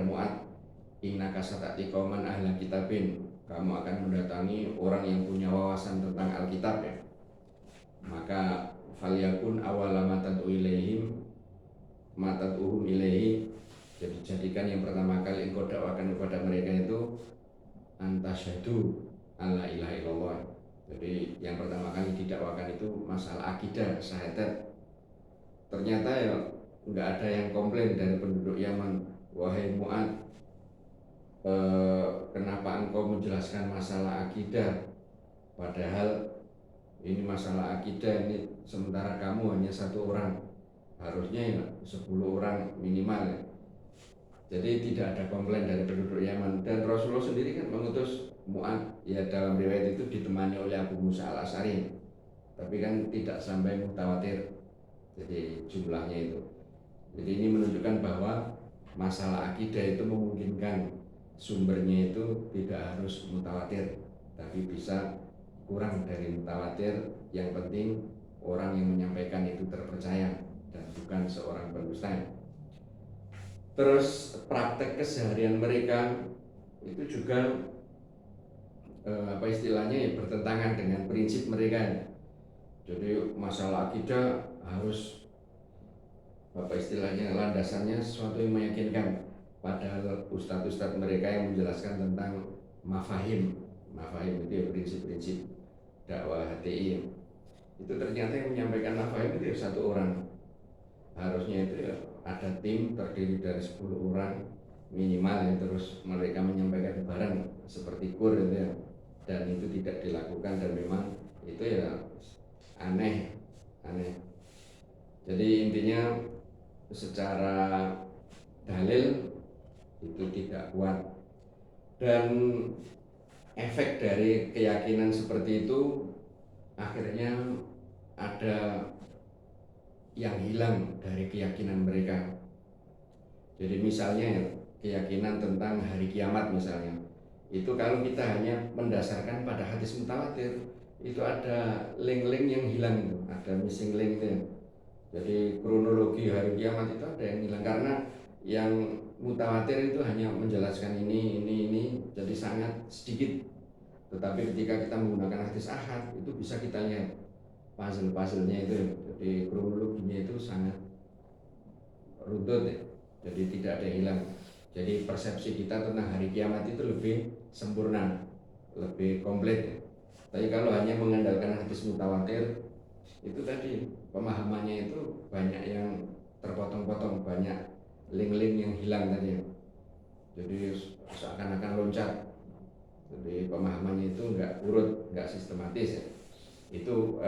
Mu'ad, innaka sata'ti qauman ahla kitabin, kamu akan mendatangi orang yang punya wawasan tentang Alkitab ya. Maka falyakun awwala ma tad'uhum ilaihi, jadi jadikan yang pertama kali engkau dakwakan kepada mereka itu antasyhadu alla ilaha illallah. Jadi yang pertama kali didakwakan itu masalah akidah, syahadat. Ternyata ya nggak ada yang komplain dari penduduk Yaman, wahai Mu'ad, kenapa engkau menjelaskan masalah akidah, padahal ini masalah akidah ini sementara kamu hanya satu orang, harusnya ya 10 orang minimal ya. Jadi tidak ada komplain dari penduduk Yaman. Dan Rasulullah sendiri kan mengutus Mu'ad ya, dalam riwayat itu ditemani oleh Abu Musa al-Asy'ari, tapi kan tidak sampai mutawatir jadi jumlahnya itu. Jadi ini menunjukkan bahwa masalah akidah itu memungkinkan sumbernya itu tidak harus mutawatir, tapi bisa kurang dari mutawatir. Yang penting orang yang menyampaikan itu terpercaya dan bukan seorang pendusta. Terus praktek keseharian mereka itu juga istilahnya ya, bertentangan dengan prinsip mereka. Jadi masalah akidah harus istilahnya landasannya sesuatu yang meyakinkan. Padahal ustadz-ustadz mereka yang menjelaskan tentang mafahim itu ya, prinsip-prinsip dakwah HTI, itu ternyata yang menyampaikan mafahim itu ya satu orang. Harusnya itu ya ada tim terdiri dari 10 orang minimal ya, terus mereka menyampaikan barang seperti kur gitu ya, dan itu tidak dilakukan, dan memang itu ya aneh. Jadi intinya secara dalil itu tidak kuat, dan efek dari keyakinan seperti itu akhirnya ada yang hilang dari keyakinan mereka. Jadi misalnya keyakinan tentang hari kiamat misalnya, itu kalau kita hanya mendasarkan pada hadis mutawatir, itu ada link-link yang hilang, itu ada missing link itu ya. Jadi kronologi hari kiamat itu ada yang hilang, karena yang mutawatir itu hanya menjelaskan ini, jadi sangat sedikit. Tetapi ketika kita menggunakan hadis ahad, itu bisa kita lihat puzzle-puzzlenya itu, jadi kronologinya itu sangat runtut ya. Jadi tidak ada yang hilang. Jadi persepsi kita tentang hari kiamat itu lebih sempurna, lebih komplit ya. Tapi kalau hanya mengandalkan hadis mutawatir, itu tadi pemahamannya itu banyak yang terpotong-potong, banyak link-link yang hilang tadi. Jadi seakan-akan loncat. Jadi pemahamannya itu nggak urut, nggak sistematis ya. Itu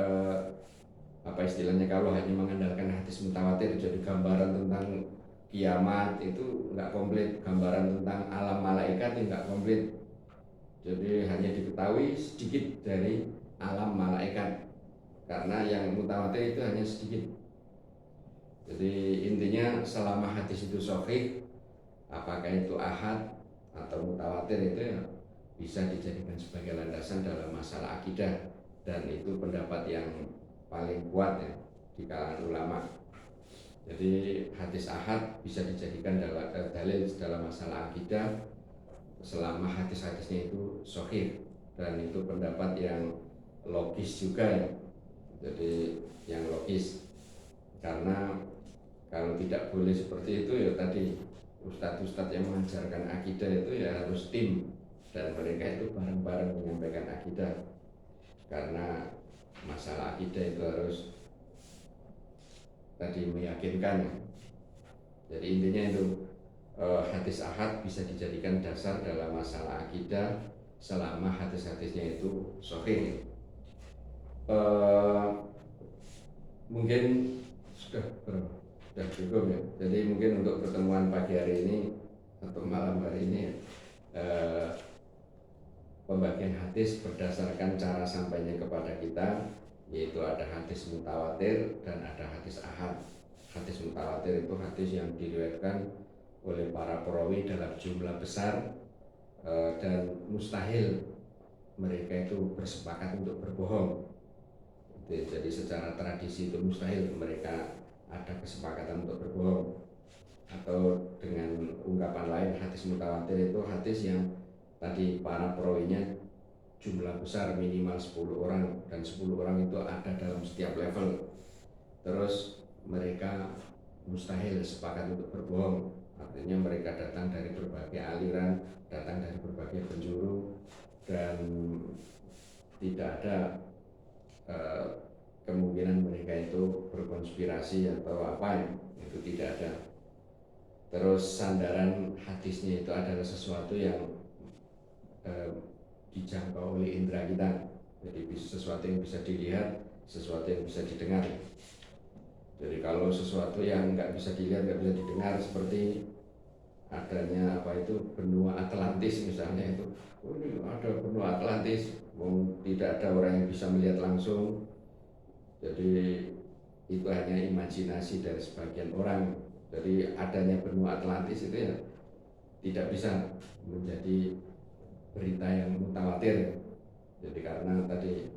istilahnya, kalau hanya mengandalkan hadis mutawatir, jadi gambaran tentang kiamat itu nggak komplit, gambaran tentang alam malaikat itu nggak komplit. Jadi hanya diketahui sedikit dari alam malaikat, karena yang mutawatir itu hanya sedikit. Jadi intinya selama hadis itu sahih, apakah itu ahad atau mutawatir, itu ya bisa dijadikan sebagai landasan dalam masalah akidah, dan itu pendapat yang paling kuat ya di kalangan ulama. Jadi hadis ahad bisa dijadikan dalil dalam masalah akidah selama hadis-hadisnya itu sahih, dan itu pendapat yang logis juga ya. Jadi yang logis, karena kalau tidak boleh seperti itu ya tadi, ustadz-ustadz yang mengajarkan akidah itu ya harus tim, dan mereka itu bareng-bareng menyampaikan akidah, karena masalah akidah itu harus tadi meyakinkan. Jadi intinya itu hadis ahad bisa dijadikan dasar dalam masalah akidah selama hadis-hadisnya itu sahih. Mungkin sudah cukup ya. Jadi mungkin untuk pertemuan pagi hari ini atau malam hari ini pembagian hadis berdasarkan cara sampainya kepada kita, yaitu ada hadis mutawatir dan ada hadis ahad. Hadis mutawatir itu hadis yang diriwayatkan oleh para perawi dalam jumlah besar, dan mustahil mereka itu bersepakat untuk berbohong. Jadi secara tradisi itu mustahil mereka ada kesepakatan untuk berbohong. atau dengan ungkapan lain hadis mutawatir itu hadis yang tadi para perawinya jumlah besar minimal 10 orang, dan 10 orang itu ada dalam setiap level. Terus mereka mustahil sepakat untuk berbohong, artinya mereka datang dari berbagai aliran, datang dari berbagai penjuru, dan tidak ada kemungkinan mereka itu berkonspirasi atau apa ya, itu tidak ada. Terus sandaran hadisnya itu adalah sesuatu yang dijangkau oleh indera kita, jadi sesuatu yang bisa dilihat, sesuatu yang bisa didengar. Jadi kalau sesuatu yang nggak bisa dilihat, nggak bisa didengar, seperti adanya apa itu benua Atlantis misalnya, itu ini ada benua Atlantis, tidak ada orang yang bisa melihat langsung, jadi itu hanya imajinasi dari sebagian orang. Jadi adanya benua Atlantis itu ya tidak bisa menjadi berita yang mutawatir. Jadi karena tadi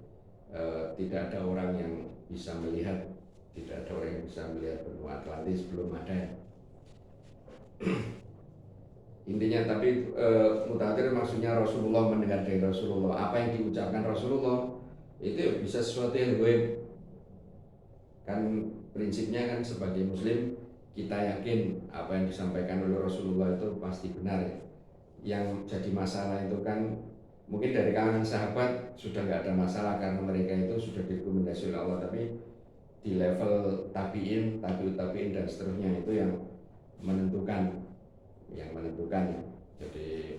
tidak ada orang yang bisa melihat, tidak ada orang yang bisa melihat benua Atlantis, belum ada. Intinya tapi mutawatir maksudnya Rasulullah mendengar dari Rasulullah, apa yang diucapkan Rasulullah itu bisa sesuatu yang gaib. Kan prinsipnya kan sebagai muslim kita yakin apa yang disampaikan oleh Rasulullah itu pasti benar. Yang jadi masalah itu kan mungkin dari kalangan sahabat sudah nggak ada masalah karena mereka itu sudah direkomendasi oleh Allah, tapi di level tabiin, tabiut tabiin dan seterusnya itu yang menentukan. Jadi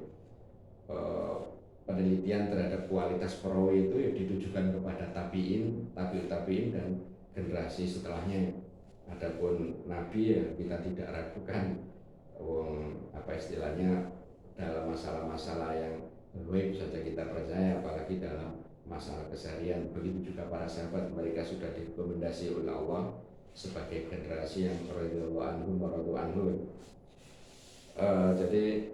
penelitian terhadap kualitas perawi itu ya ditujukan kepada tabiin, tabiut tabiin dan generasi setelahnya. Adapun nabi ya kita tidak ragukan, apa istilahnya, dalam masalah-masalah yang gaib saja kita percaya, apalagi dalam masalah keseharian. Begitu juga para sahabat, mereka sudah direkomendasi oleh Allah sebagai generasi yang radhiyallahu anhum wa radu anhu. Jadi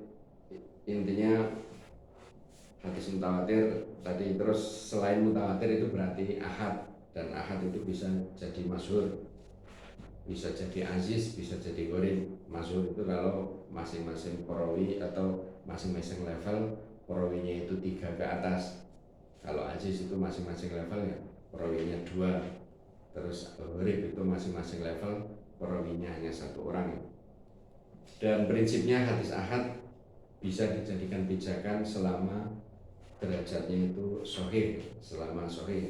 intinya hadis mutawatir tadi. Terus selain mutawatir itu berarti ahad, dan ahad itu bisa jadi masyhur, bisa jadi aziz, bisa jadi gharib. Masyhur itu kalau masing-masing perawi atau masing-masing level perawinya itu 3 ke atas. Kalau aziz itu masing-masing level ya perawinya 2. Terus gharib itu masing-masing level perawinya hanya 1 orang. Dan prinsipnya hadis ahad bisa dijadikan pijakan selama derajatnya itu sahih, selama sahih.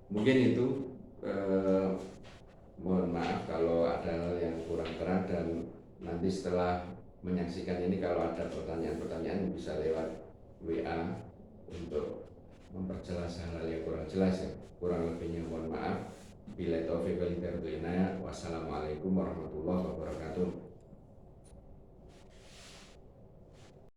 Mungkin itu mohon maaf kalau ada hal yang kurang terang, dan nanti setelah menyaksikan ini kalau ada pertanyaan-pertanyaan bisa lewat WA untuk memperjelas hal-hal yang kurang jelas ya. Kurang lebihnya mohon maaf. Billahi taufiq wal hidayah. Wassalamualaikum warahmatullahi wabarakatuh.